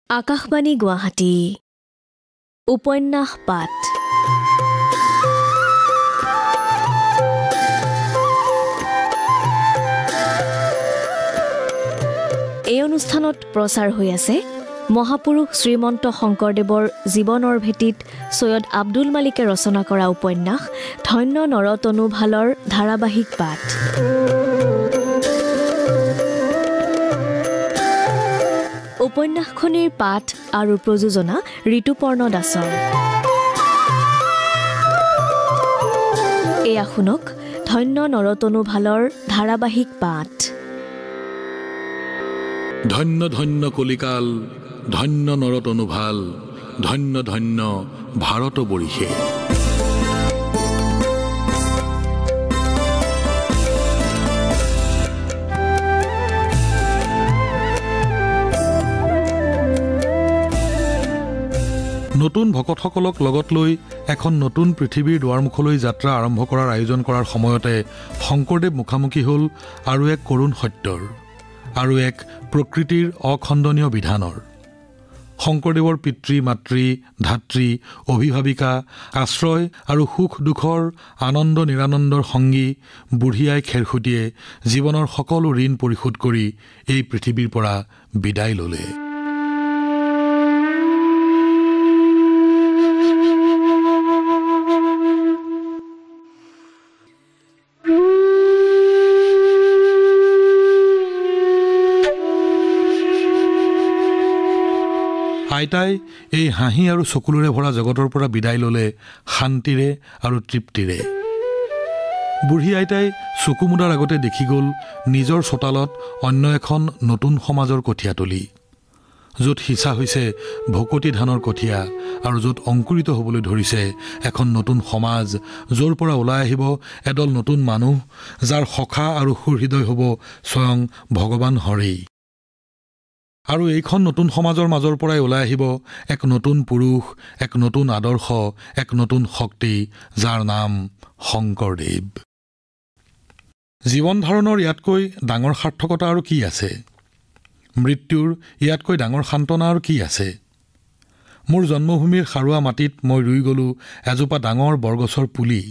আকাশবাণী গুৱাহাটী উপন্যাস পাঠ এই অনুষ্ঠানত প্ৰচাৰ হৈ আছে মহাপুৰুষ শ্ৰীমন্ত শংকৰদেৱৰ জীৱনৰ ভেটিত সৈয়দ আব্দুল মালিকে ৰচনা কৰা উপন্যাস ধন্য নৰতনু ভালৰ ধাৰাবাহিক পাঠ। উপন্যাসখনিৰ পাঠ আৰু প্ৰযোজনা ঋতুপৰ্ণ দাসৰ। এয়া শুনক ধন্য নৰতনু ভালৰ ধাৰাবাহিক পাঠ। ধন্য ধন্য কলিকাল, ধন্য নৰতনু ভাল, ধন্য ধন্য ভাৰত বৰিষে। নতুন ভকতসকলক লগত লৈ এখন নতুন পৃথিৱীৰ দুৱাৰমুখলৈ যাত্ৰা আৰম্ভ কৰাৰ আয়োজন কৰাৰ সময়তে শংকৰদেৱ মুখামুখি হ'ল আৰু এক কৰুণ সত্যৰ আৰু এক প্ৰকৃতিৰ অখণ্ডনীয় বিধানৰ। শংকৰদেৱৰ পিতৃ মাতৃ ধাত্ৰী অভিভাৱিকা আশ্ৰয় আৰু সুখ দুখৰ আনন্দ নিৰানন্দৰ সংগী বুঢ়ী আই খেৰসুতীয়ে জীৱনৰ সকলো ঋণ পৰিশোধ কৰি এই পৃথিৱীৰ পৰা বিদায় ল'লে। আইতাই এই হাঁহি আৰু চকুলোৰে ভৰা জগতৰ পৰা বিদায় ল'লে শান্তিৰে আৰু তৃপ্তিৰে। বুঢ়ী আইতাই চকু মুদাৰ আগতে দেখি গ'ল নিজৰ চোতালত অন্য এখন নতুন সমাজৰ কঠীয়াতলি, য'ত সিঁচা হৈছে ভকতি ধানৰ কঠীয়া আৰু য'ত অংকুৰিত হ'বলৈ ধৰিছে এখন নতুন সমাজ, য'ৰ পৰা ওলাই আহিব এদল নতুন মানুহ, যাৰ সখা আৰু সুহৃদয় হ'ব স্বয়ং ভগৱান হৰেই। আৰু এইখন নতুন সমাজৰ মাজৰ পৰাই ওলাই আহিব এক নতুন পুৰুষ, এক নতুন আদৰ্শ, এক নতুন শক্তি, যাৰ নাম শংকৰদেৱ। জীৱন ধাৰণৰ ইয়াতকৈ ডাঙৰ সাৰ্থকতা আৰু কি আছে? মৃত্যুৰ ইয়াতকৈ ডাঙৰ সান্তনা আৰু কি আছে? মোৰ জন্মভূমিৰ সাৰুৱা মাটিত মই ৰুই গ'লোঁ এজোপা ডাঙৰ বৰগছৰ পুলি,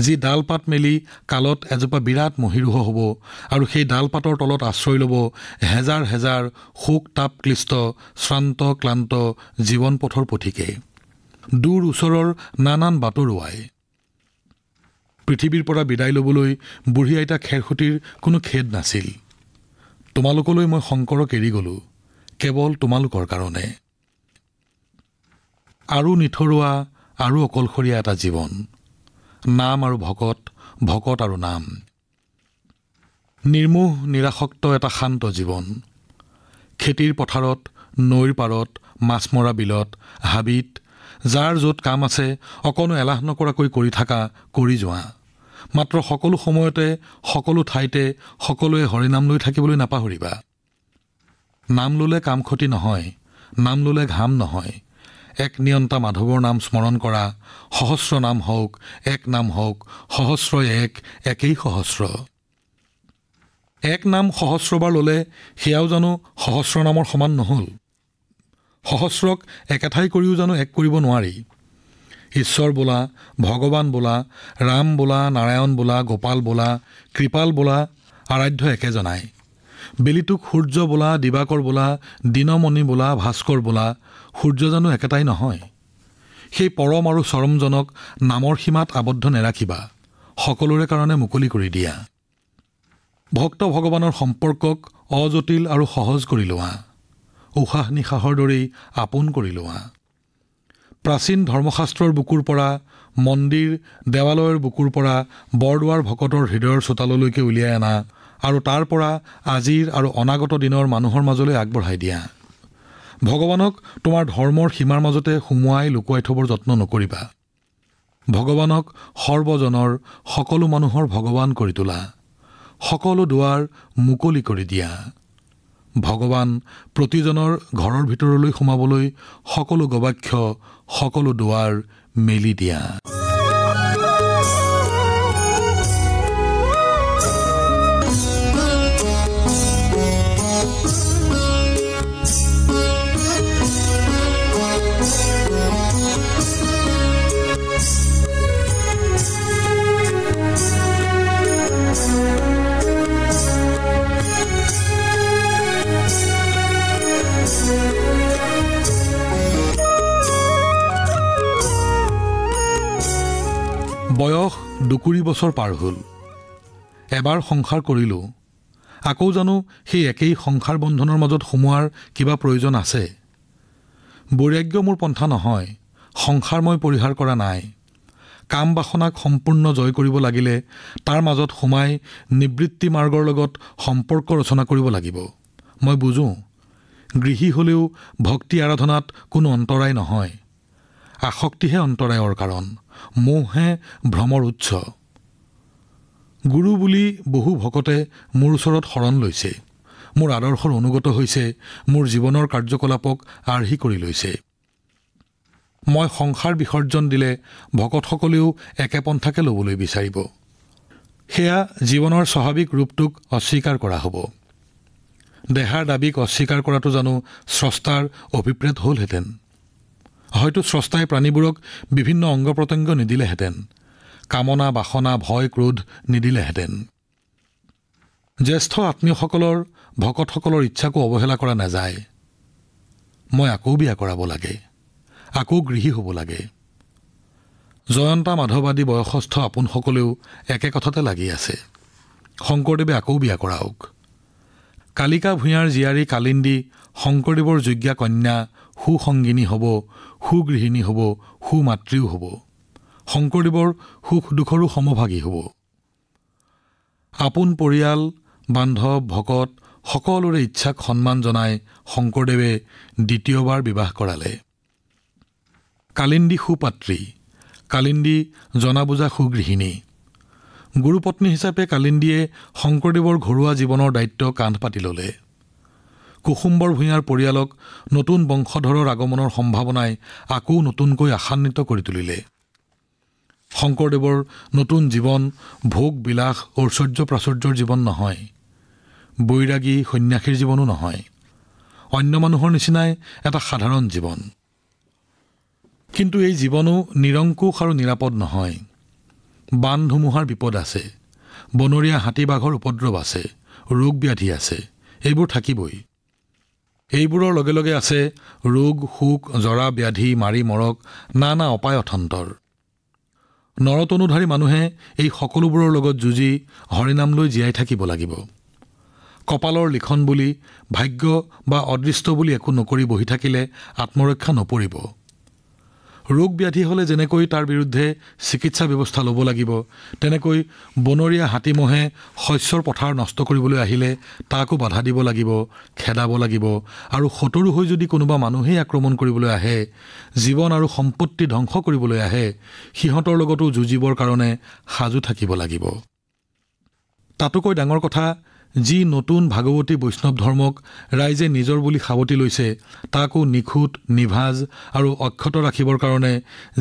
যি ডাল পাত মেলি কালত এজোপা বিৰাট মহীৰুহ হ'ব আৰু সেই ডাল পাতৰ তলত আশ্ৰয় ল'ব হেজাৰ হেজাৰ শোক তাপ ক্লিষ্ট শ্ৰান্ত ক্লান্ত জীৱন পথৰ পথিকে, দূৰ ওচৰৰ নানান বাটৰুৱাই। পৃথিৱীৰ পৰা বিদায় ল'বলৈ বুঢ়ী আইতা খেৰসুতীৰ কোনো খেদ নাছিল। তোমালোকলৈ মই শংকৰক এৰি গ'লোঁ, কেৱল তোমালোকৰ কাৰণে। আৰু নিথৰুৱা আৰু অকলশৰীয়া এটা জীৱন, নাম আৰু ভকত, ভকত আৰু নাম। নিৰ্মোহ নিৰাসক্ত এটা শান্ত জীৱন। খেতিৰ পথাৰত, নৈৰ পাৰত, মাছ মৰা বিলত, হাবিত, যাৰ য'ত কাম আছে অকণো এলাহ নকৰাকৈ কৰি থাকা, কৰি যোৱা। মাত্ৰ সকলো সময়তে সকলো ঠাইতে সকলোৱে হৰিনাম লৈ থাকিবলৈ নাপাহৰিবা। নাম ল'লে কাম ক্ষতি নহয়, নাম ল'লে ঘাম নহয়। এক নিয়ন্তা মাধৱৰ নাম স্মৰণ কৰা, সহস্ৰ নাম হওক, এক নাম হওক, সহস্ৰই এক, একেই সহস্ৰ। এক নাম সহস্ৰবাৰ ল'লে সেয়াও জানো সহস্ৰ নামৰ সমান নহ'ল? সহস্ৰক একেঠাই কৰিও জানো এক কৰিব নোৱাৰি? ঈশ্বৰ বোলা, ভগৱান বোলা, ৰাম বোলা, নাৰায়ণ বোলা, গোপাল বোলা, কৃপাল বোলা, আৰাধ্য একেজনাই। বেলিটোক সূৰ্য বোলা, দিবাকৰ বোলা, দিনমণি বোলা, ভাস্কৰ বোলা, সূৰ্য জানো একেটাই নহয়? সেই পৰম আৰু চৰমজনক নামৰ সীমাত আবদ্ধ নেৰাখিবা, সকলোৰে কাৰণে মুকলি কৰি দিয়া। ভক্ত ভগৱানৰ সম্পৰ্কক অজটিল আৰু সহজ কৰি লোৱা, উশাহ নিশাহৰ দৰেই আপোন কৰি লোৱা। প্ৰাচীন ধৰ্মশাস্ত্ৰৰ বুকুৰ পৰা, মন্দিৰ দেৱালয়ৰ বুকুৰ পৰা বৰদুৱাৰ ভকতৰ হৃদয়ৰ চোতাললৈকে উলিয়াই আনা আৰু তাৰ পৰা আজিৰ আৰু অনাগত দিনৰ মানুহৰ মাজলৈ আগবঢ়াই দিয়া। ভগৱানক তোমাৰ ধৰ্মৰ সীমাৰ মাজতে সুমুৱাই লুকুৱাই থবৰ যত্ন নকৰিবা। ভগৱানক সৰ্বজনৰ, সকলো মানুহৰ ভগৱান কৰি তোলা, সকলো দুৱাৰ মুকলি কৰি দিয়া। ভগৱান প্ৰতিজনৰ ঘৰৰ ভিতৰলৈ সোমাবলৈ সকলো গবাক্ষ, সকলো দুৱাৰ মেলি দিয়া। 2 বছৰ পাৰ হ'ল। এবাৰ সংসাৰ কৰিলোঁ, আকৌ জানো সেই একেই সংসাৰ বন্ধনৰ মাজত সোমোৱাৰ কিবা প্ৰয়োজন আছে? বৈৰাগ্য মোৰ পন্থা নহয়, সংসাৰ মই পৰিহাৰ কৰা নাই। কাম বাসনাক সম্পূৰ্ণ জয় কৰিব লাগিলে তাৰ মাজত সোমাই নিবৃত্তি মাৰ্গৰ লগত সম্পৰ্ক ৰচনা কৰিব লাগিব। মই বুজোঁ, গৃহী হ'লেও ভক্তি আৰাধনাত কোনো অন্তৰায় নহয়। আসক্তিহে অন্তৰায়ৰ কাৰণ, মোহহে ভ্ৰমৰ উৎস। গুৰু বুলি বহু ভকতে মোৰ ওচৰত শৰণ লৈছে, মোৰ আদৰ্শৰ অনুগত হৈছে, মোৰ জীৱনৰ কাৰ্যকলাপক আৰ্হি কৰি লৈছে। মই সংসাৰ বিসৰ্জন দিলে ভকতসকলেও একে পন্থাকে ল'বলৈ বিচাৰিব। সেয়া জীৱনৰ স্বাভাৱিক ৰূপটোক অস্বীকাৰ কৰা হ'ব। দেহাৰ দাবীক অস্বীকাৰ কৰাটো জানো স্ৰষ্টাৰ অভিপ্ৰেত হ'লহেঁতেন? হয়তো স্ৰষ্টাই প্ৰাণীবোৰক বিভিন্ন অংগ প্ৰত্যংগ নিদিলেহেঁতেন, কামনা বাসনা ভয় ক্ৰোধ নিদিলেহেঁতেন। জ্যেষ্ঠ আত্মীয়সকলৰ ভকতসকলৰ ইচ্ছাকো অৱহেলা কৰা নাযায়। মই আকৌ বিয়া কৰাব লাগে, আকৌ গৃহী হ'ব লাগে। জয়ন্তা মাধৱ আদি বয়সস্থ আপোনসকলেও একে কথাতে লাগি আছে। শংকৰদেৱে আকৌ বিয়া কৰাওক। কালিকা ভূঞাৰ জীয়াৰী কালিন্দী শংকৰদেৱৰ যোগ্যা কন্যা সুসংগিনী হ'ব, সুগৃহিণী হ'ব, সুমাতৃও হ'ব। শংকৰদেৱৰ সুখ দুখৰো সমভাগী হ'ব। আপোন পৰিয়াল বান্ধৱ ভকত সকলোৰে ইচ্ছাক সন্মান জনাই শংকৰদেৱে দ্বিতীয়বাৰ বিবাহ কৰালে। কালিন্দী সুপাত্ৰী, কালিন্দী জনা বুজা সুগৃহিণী। গুৰুপত্নী হিচাপে কালিন্দীয়ে শংকৰদেৱৰ ঘৰুৱা জীৱনৰ দায়িত্ব কান্ধ পাতি ল'লে। কুসুম্বৰ ভূঞাৰ পৰিয়ালক নতুন বংশধৰৰ আগমনৰ সম্ভাৱনাই আকৌ নতুনকৈ আশান্বিত কৰি তুলিলে। শংকৰদেৱৰ নতুন জীৱন ভোগ বিলাস ঐশ্বৰ্য প্ৰাচুৰ্যৰ জীৱন নহয়, বৈৰাগী সন্ন্যাসীৰ জীৱনো নহয়, অন্য মানুহৰ নিচিনাই এটা সাধাৰণ জীৱন। কিন্তু এই জীৱনো নিৰংকুশ আৰু নিৰাপদ নহয়। বান ধুমুহাৰ বিপদ আছে, বনৰীয়া হাতী বাঘৰ উপদ্ৰৱ আছে, ৰোগ ব্যাধি আছে, এইবোৰ থাকিবই। এইবোৰৰ লগে লগে আছে ৰোগ শোক জৰা ব্যাধি মাৰি মৰক নানা অপায় অথন্তৰ। নৰতনুধাৰী মানুহে এই সকলোবোৰৰ লগত যুঁজি হৰিনাম লৈ জীয়াই থাকিব লাগিব। কপালৰ লিখন বুলি ভাগ্য বা অদৃষ্ট বুলি একো নকৰি বহি থাকিলে আত্মৰক্ষা নপৰিব। ৰোগ ব্যাধি হ'লে যেনেকৈ তাৰ বিৰুদ্ধে চিকিৎসা ব্যৱস্থা ল'ব লাগিব, তেনেকৈ বনৰীয়া হাতীমহে শস্যৰ পথাৰ নষ্ট কৰিবলৈ আহিলে তাকো বাধা দিব লাগিব, খেদাব লাগিব। আৰু শত্ৰু হৈ যদি কোনোবা মানুহেই আক্ৰমণ কৰিবলৈ আহে, জীৱন আৰু সম্পত্তি ধ্বংস কৰিবলৈ আহে, সিহঁতৰ লগতো যুঁজিবৰ কাৰণে সাজু থাকিব লাগিব। তাতোকৈ ডাঙৰ কথা, যি নতুন ভাগৱতী বৈষ্ণৱ ধৰ্মক ৰাইজে নিজৰ বুলি সাৱটি লৈছে, তাকো নিখুঁত নিভাজ আৰু অক্ষত ৰাখিবৰ কাৰণে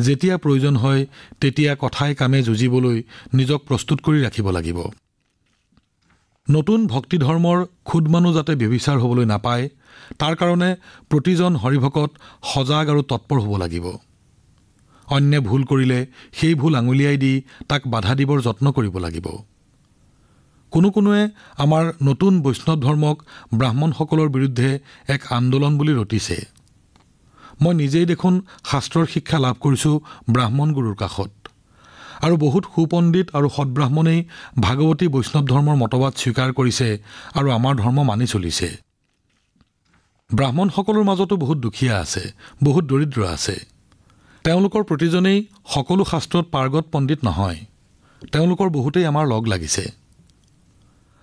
যেতিয়া প্ৰয়োজন হয় তেতিয়া কথাই কামে যুঁজিবলৈ নিজক প্ৰস্তুত কৰি ৰাখিব লাগিব। নতুন ভক্তি ধৰ্মৰ খুদ মানুহ যাতে ব্যভিচাৰ হ'বলৈ নাপায়, তাৰ কাৰণে প্ৰতিজন হৰিভকত সজাগ আৰু তৎপৰ হ'ব লাগিব। অন্যে ভুল কৰিলে সেই ভুল আঙুলিয়াই দি তাক বাধা দিবৰ যত্ন কৰিব লাগিব। কোনোৱে আমাৰ নতুন বৈষ্ণৱ ধৰ্মক ব্ৰাহ্মণসকলৰ বিৰুদ্ধে এক আন্দোলন বুলি ৰটিছে। মই নিজেই দেখোন শাস্ত্ৰৰ শিক্ষা লাভ কৰিছোঁ ব্ৰাহ্মণ গুৰুৰ কাষত, আৰু বহুত সুপণ্ডিত আৰু সৎব্ৰাহ্মণেই ভাগৱতী বৈষ্ণৱ ধৰ্মৰ মতবাদ স্বীকাৰ কৰিছে আৰু আমাৰ ধৰ্ম মানি চলিছে। ব্ৰাহ্মণসকলৰ মাজতো বহুত দুখীয়া আছে, বহুত দৰিদ্ৰ আছে। তেওঁলোকৰ প্ৰতিজনেই সকলো শাস্ত্ৰত পাৰ্গত পণ্ডিত নহয়, তেওঁলোকৰ বহুতেই আমাৰ লগ লাগিছে।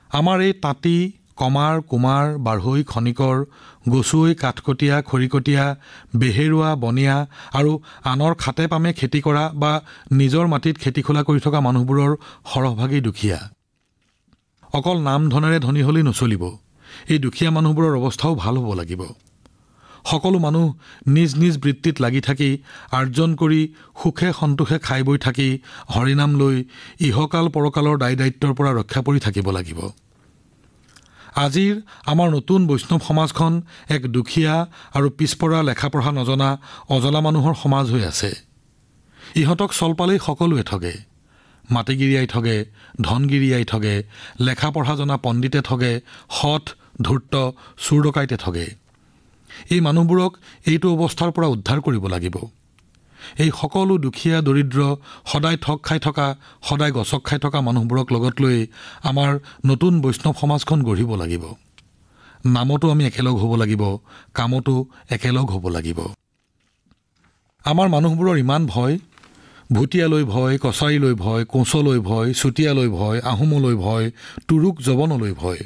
আমাৰ এই তাঁতী কমাৰ কুমাৰ বাঢ়ৈ খনিকৰ গছুৱৈ কাঠকটীয়া খৰিকটীয়া বেহেৰুৱা বনীয়া আৰু আনৰ খাতে পামে খেতি কৰা বা নিজৰ মাটিত খেতি খোলা কৰি থকা মানুহবোৰৰ সৰহভাগেই দুখীয়া। অকল নাম ধনেৰে ধনী হ'লেই নচলিব, এই দুখীয়া মানুহবোৰৰ অৱস্থাও ভাল হ'ব লাগিব। সকলো মানুহ নিজ নিজ বৃত্তিত লাগি থাকি আৰ্জন কৰি সুখে সন্তোষে খাই বৈ থাকি হৰিনাম লৈ ইহকাল পৰকালৰ দায় দায়িত্বৰ পৰা ৰক্ষা পৰি থাকিব লাগিব। আজিৰ আমাৰ নতুন বৈষ্ণৱ সমাজখন এক দুখীয়া আৰু পিছপৰা লেখা পঢ়া নজনা অজলা মানুহৰ সমাজ হৈ আছে। ইহঁতক চল পালেই সকলোৱে ঠগে, মাটিগিৰিয়াই ঠগে, ধনগিৰিয়াই ঠগে, লেখা পঢ়া জনা পণ্ডিতে ঠগে, সৎ ধূৰ্ত চোৰ ডকাইতে ঠগে। এই মানুহবোৰক এইটো অৱস্থাৰ পৰা উদ্ধাৰ কৰিব লাগিব। এই সকলো দুখীয়া দৰিদ্ৰ সদায় ঠগ খাই থকা সদায় গছক খাই থকা মানুহবোৰক লগত লৈ আমাৰ নতুন বৈষ্ণৱ সমাজখন গঢ়িব লাগিব। নামতো আমি একেলগ হ'ব লাগিব, কামতো একেলগ হ'ব লাগিব। আমাৰ মানুহবোৰৰ ইমান ভয়, ভুটীয়ালৈ ভয়, কছাৰীলৈ ভয়, কোঁচলৈ ভয়, চুতীয়ালৈ ভয়, আহোমলৈ ভয়, তুৰুক জবনলৈ ভয়।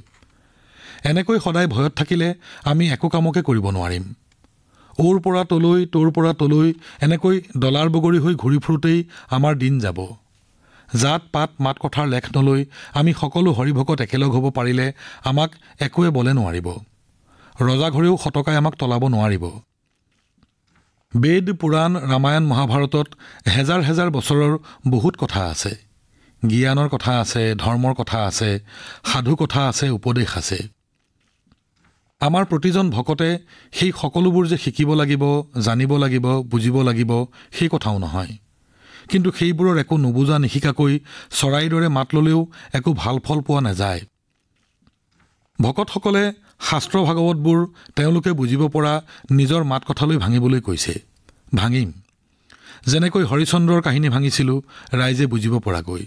এনেকৈ সদায় ভয়ত থাকিলে আমি একো কামকে কৰিব নোৱাৰিম। ওৰ পৰা তলৈ, তোৰ পৰা তলৈ এনেকৈ ডলাৰ বগৰী হৈ ঘূৰি ফুৰোঁতেই আমাৰ দিন যাব। জাত পাত মাত কথাৰ লেখ নলৈ আমি সকলো হৰিভকত একেলগ হ'ব পাৰিলে আমাক একোৱে বলে নোৱাৰিব। ৰজাঘৰেও শতকাই আমাক তলাব নোৱাৰিব। বেদ, পুৰাণ, ৰামায়ণ, মহাভাৰতত হেজাৰ হেজাৰ বছৰৰ বহুত কথা আছে। জ্ঞানৰ কথা আছে, ধৰ্মৰ কথা আছে, সাধু কথা আছে, উপদেশ আছে। আমাৰ প্ৰতিজন ভকতে সেই সকলোবোৰ যে শিকিব লাগিব, জানিব লাগিব, বুজিব লাগিব সেই কথাও নহয়। কিন্তু সেইবোৰৰ একো নুবুজা নিশিকাকৈ চৰাইৰ দৰে মাত ল'লেও একো ভাল ফল পোৱা নাযায়। ভকতসকলে শাস্ত্ৰ ভাগৱতবোৰ তেওঁলোকে বুজিব পৰা নিজৰ মাত কথালৈ ভাঙিবলৈ কৈছে। ভাঙিম, যেনেকৈ হৰিচন্দ্ৰৰ কাহিনী ভাঙিছিলোঁ ৰাইজে বুজিব পৰাকৈ।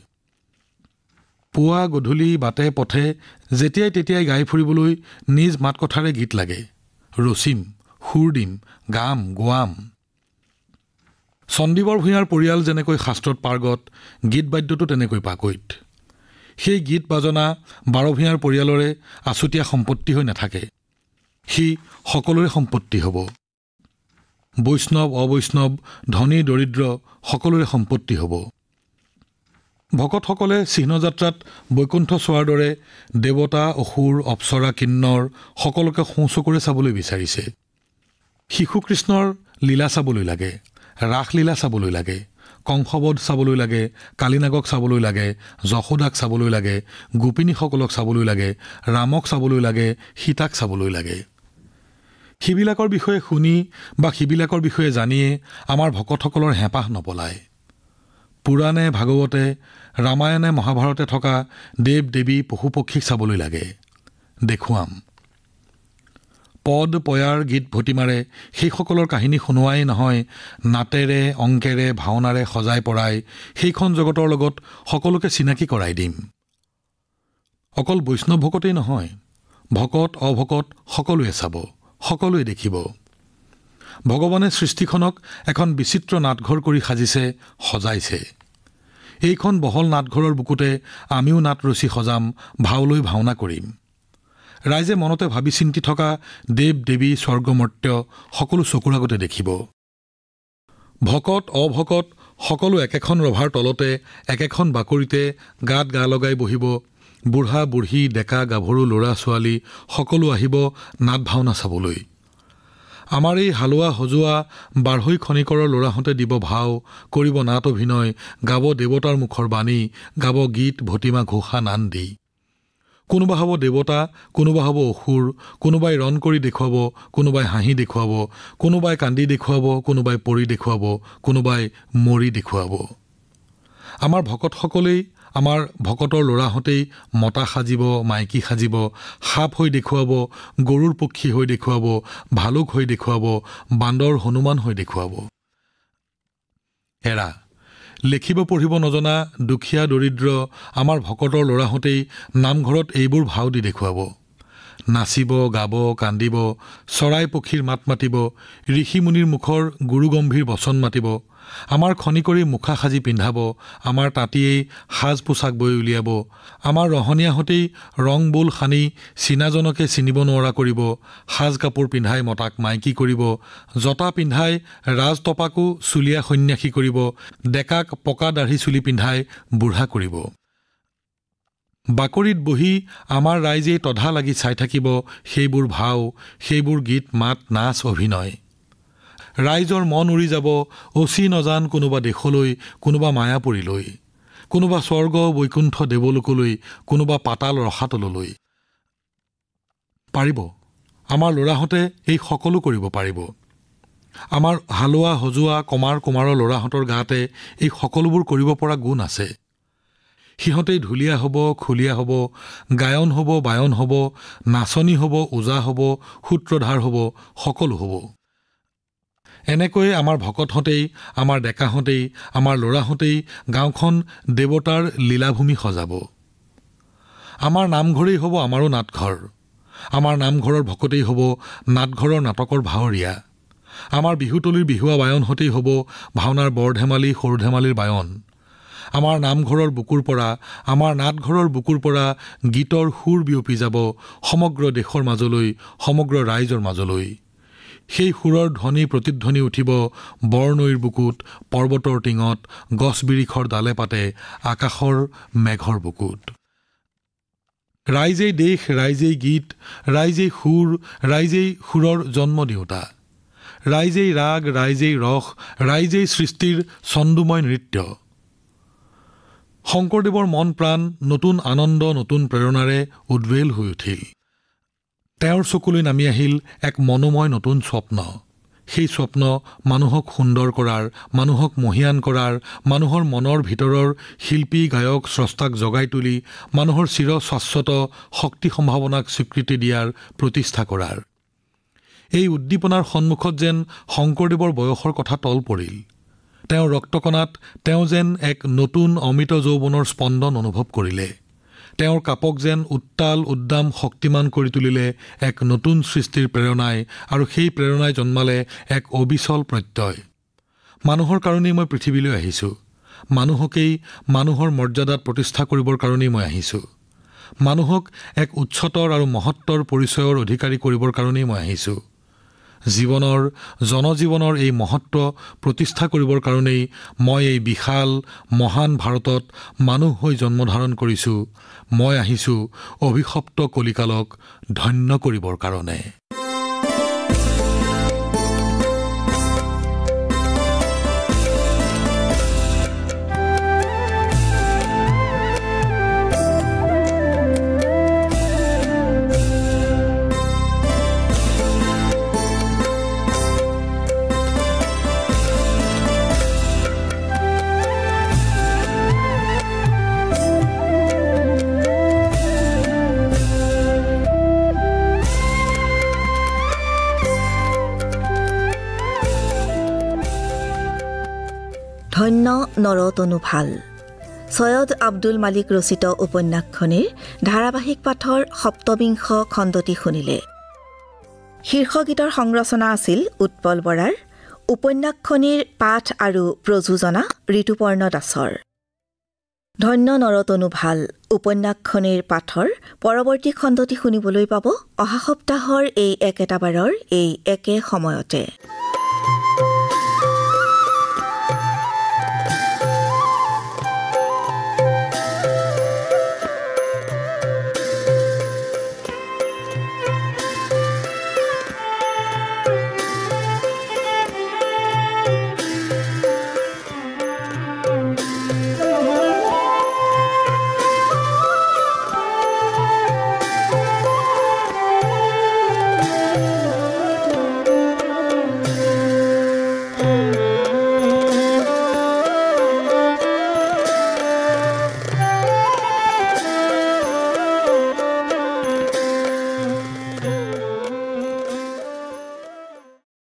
পুৱা গধূলি বাটে পথে যেতিয়াই তেতিয়াই গাই ফুৰিবলৈ নিজ মাত কথাৰে গীত লাগে। ৰচিম, সুৰ দিম, গাম, গোৱাম। চণ্ডীবৰ ভূঞাৰ পৰিয়াল যেনেকৈ শাস্ত্ৰত পাৰ্গত, গীত বাদ্যটো তেনেকৈ পাকৈত। সেই গীত বাজনা বাৰভূঞাৰ পৰিয়ালৰে আছুতীয়া সম্পত্তি হৈ নাথাকে, সি সকলোৰে সম্পত্তি হ'ব। বৈষ্ণৱ অবৈষ্ণৱ, ধনী দৰিদ্ৰ সকলোৰে সম্পত্তি হ'ব। ভকতসকলে চিহ্নযাত্ৰাত বৈকুণ্ঠ চোৱাৰ দৰে দেৱতা, অসুৰ, অপ্সৰা, কিন্নৰ সকলোকে সোঁচকুৰে চাবলৈ বিচাৰিছে। শিশুকৃষ্ণৰ লীলা চাবলৈ লাগে, ৰাসলীলা চাবলৈ লাগে, কংসবধ চাবলৈ লাগে, কালিনাগক চাবলৈ লাগে, যশোদাক চাবলৈ লাগে, গোপিনীসকলক চাবলৈ লাগে, ৰামক চাবলৈ লাগে, সীতাক চাবলৈ লাগে। সিবিলাকৰ বিষয়ে শুনি বা সিবিলাকৰ বিষয়ে জানিয়ে আমাৰ ভকতসকলৰ হেঁপাহ নপলায়। পুৰাণে, ভাগৱতে, ৰামায়ণে, মহাভাৰতে থকা দেৱ দেৱী, পশু পক্ষীক চাবলৈ লাগে। দেখুৱাম। পদ পয়াৰ গীত ভটিমাৰে সেইসকলৰ কাহিনী শুনোৱাই নহয়, নাটেৰে, অংকেৰে, ভাওনাৰে সজাই পৰাই সেইখন জগতৰ লগত সকলোকে চিনাকি কৰাই দিম। অকল বৈষ্ণৱ ভকতেই নহয়, ভকত অভকত সকলোৱে চাব, সকলোৱে দেখিব। ভগৱানে সৃষ্টিখনক এখন বিচিত্ৰ নাটঘৰ কৰি সাজিছে, সজাইছে। এইখন বহল নাটঘৰৰ বুকুতে আমিও নাট ৰচি সজাম, ভাওলৈ ভাওনা কৰিম। ৰাইজে মনতে ভাবি চিন্তি থকা দেৱ দেৱী, স্বৰ্গমৰ্ত্য সকলো চকুৰ আগতে দেখিব। ভকত অভকত সকলো একেখন ৰভাৰ তলতে, একেখন বাকৰিতে গাত গা লগাই বহিব। বুঢ়া বুঢ়ী, ডেকা গাভৰু, ল'ৰা ছোৱালী সকলো আহিব নাট ভাওনা চাবলৈ। আমাৰ এই হালোৱা সজোৱা বাঢ়ৈ খনিকৰৰ ল'ৰাহঁতে দিব ভাও, কৰিব নাট অভিনয়, গাব দেৱতাৰ মুখৰ বাণী, গাব গীত ভটিমা ঘোষা নান দি। কোনোবা হ'ব দেৱতা, কোনোবা হ'ব অসুৰ, কোনোবাই ৰণ কৰি দেখুৱাব, কোনোবাই হাঁহি দেখুৱাব, কোনোবাই কান্দি দেখুৱাব, কোনোবাই পৰি দেখুৱাব, কোনোবাই মৰি দেখুৱাব। আমাৰ ভকতসকলেই, আমাৰ ভকতৰ ল'ৰাহঁতেই মতা সাজিব, মাইকী সাজিব, সাপ হৈ দেখুৱাব, গৰুৰ পক্ষী হৈ দেখুৱাব, ভালুক হৈ দেখুৱাব, বান্দৰ হনুমান হৈ দেখুৱাব। এৰা লিখিব পঢ়িব নজনা দুখীয়া দৰিদ্ৰ আমাৰ ভকতৰ ল'ৰাহঁতেই নামঘৰত এইবোৰ ভাও দি দেখুৱাব। নাচিব, গাব, কান্দিব, চৰাই পক্ষীৰ মাত মাতিব, ঋষি মুনিৰ মুখৰ গুৰুগম্ভীৰ বচন মাতিব। আমাৰ খনিকৰি মুখা সাজি পিন্ধাব, আমাৰ তাঁতিয়েই সাজ পোছাক বৈ উলিয়াব, আমাৰ ৰহনীয়াহঁতেই ৰং বোল সানি চিনাজনকে চিনিব নোৱাৰা কৰিব, সাজ কাপোৰ পিন্ধাই মতাক মাইকী কৰিব, জতা পিন্ধাই ৰাজতপাকো চুলীয়া সন্যাসী কৰিব, ডেকাক পকা দাঢ়ি চুলি পিন্ধাই বুঢ়া কৰিব। বাকৰিত বহি আমাৰ ৰাইজেই তধা লাগি চাই থাকিব সেইবোৰ ভাও, সেইবোৰ গীত মাত নাচ অভিনয়। ৰাইজৰ মন উৰি যাব অচি নজান কোনোবা দেশলৈ, কোনোবা মায়াপুৰীলৈ, কোনোবা স্বৰ্গ বৈকুণ্ঠ দেৱলোকলৈ, কোনোবা পাতাল ৰসাতললৈ। পাৰিব, আমাৰ ল'ৰাহঁতে এই সকলো কৰিব পাৰিব। আমাৰ হালোৱা সজোৱা কমাৰ কুমাৰৰ ল'ৰাহঁতৰ গাতে এই সকলোবোৰ কৰিব পৰা গুণ আছে। সিহঁতেই ঢুলীয়া হ'ব, খুলীয়া হ'ব, গায়ন হ'ব, বায়ন হ'ব, নাচনী হ'ব, ওজা হ'ব, সূত্ৰধাৰ হ'ব, সকলো হ'ব। এনেকৈ আমাৰ ভকতহঁতেই, আমাৰ ডেকাহঁতেই, আমাৰ ল'ৰাহঁতেই গাঁওখন দেৱতাৰ লীলাভূমি সজাব। আমাৰ নামঘৰেই হ'ব আমাৰো নাটঘৰ। আমাৰ নামঘৰৰ ভকতেই হ'ব নাটঘৰৰ নাটকৰ ভাৱৰীয়া। আমাৰ বিহুতলীৰ বিহুৱা বায়নহঁতেই হ'ব ভাওনাৰ বৰ ধেমালি সৰু ধেমালিৰ বায়ন। আমাৰ নামঘৰৰ বুকুৰ পৰা, আমাৰ নাটঘৰৰ বুকুৰ পৰা গীতৰ সুৰ বিয়পি যাব সমগ্ৰ দেশৰ মাজলৈ, সমগ্ৰ ৰাইজৰ মাজলৈ। সেই সুৰৰ ধ্বনি প্ৰতিধ্বনি উঠিব বৰনৈৰ বুকুত, পৰ্বতৰ টিঙত, গছ বিৰিখৰ ডালে পাতে, আকাশৰ মেঘৰ বুকুত। ৰাইজেই দেশ, ৰাইজেই গীত, ৰাইজেই সুৰ, ৰাইজেই সুৰৰ জন্ম দিওঁতা। ৰাইজেই ৰাগ, ৰাইজেই ৰস, ৰাইজেই সৃষ্টিৰ ছন্দময় নৃত্য। শংকৰদেৱৰ মন প্ৰাণ নতুন আনন্দ, নতুন প্ৰেৰণাৰে উদ্বেল হৈ উঠিল। তেওঁৰ চকুলৈ নামি আহিল এক মনোময় নতুন স্বপ্ন। সেই স্বপ্ন মানুহক সুন্দৰ কৰাৰ, মানুহক মহিয়ান কৰাৰ, মানুহৰ মনৰ ভিতৰৰ শিল্পী, গায়ক, স্ৰষ্টাক জগাই তুলি মানুহৰ চিৰ শাশ্বত শক্তি সম্ভাৱনাক স্বীকৃতি দিয়াৰ, প্ৰতিষ্ঠা কৰাৰ। এই উদ্দীপনাৰ সন্মুখত যেন শংকৰদেৱৰ বয়সৰ কথা তল পৰিল। তেওঁৰ ৰক্তকণাত তেওঁ যেন এক নতুন অমৃত যৌৱনৰ স্পন্দন অনুভৱ কৰিলে। তেওঁৰ কাপক যেন উত্তাল, উদ্দাম, শক্তিমান কৰি তুলিলে এক নতুন সৃষ্টিৰ প্ৰেৰণাই, আৰু সেই প্ৰেৰণাই জন্মালে এক অবিচল প্ৰত্যয়। মানুহৰ কাৰণেই মই পৃথিৱীলৈ আহিছোঁ। মানুহকেই মানুহৰ মৰ্যাদাত প্ৰতিষ্ঠা কৰিবৰ কাৰণেই মই আহিছোঁ। মানুহক এক উচ্চতৰ আৰু মহত্তৰ পৰিচয়ৰ অধিকাৰী কৰিবৰ কাৰণেই মই আহিছোঁ। জীৱনৰ, জনজীৱনৰ এই মহত্ব প্ৰতিষ্ঠা কৰিবৰ কাৰণেই মই এই বিশাল মহান ভাৰতত মানুহ হৈ জন্মধাৰণ কৰিছোঁ। মই আহিছোঁ অভিশপ্ত কলিকালক ধন্য কৰিবৰ কাৰণে। ধন্য নৰতনু ভাল। ছৈয়দ আব্দুল মালিক ৰচিত উপন্যাসখনিৰ ধাৰাবাহিক পাঠৰ ৭বিংশ খণ্ডটি শুনিলে। শীৰ্ষগীতৰ সংৰচনা আছিল উৎপল বৰাৰ। উপন্যাসখনিৰ পাঠ আৰু প্ৰযোজনা ঋতুপৰ্ণ দাসৰ। ধন্য নৰতনু ভাল উপন্যাসখনিৰ পাঠৰ পৰৱৰ্তী খণ্ডটি শুনিবলৈ পাব অহা সপ্তাহৰ এই একেটা বাৰৰ এই একে সময়তে।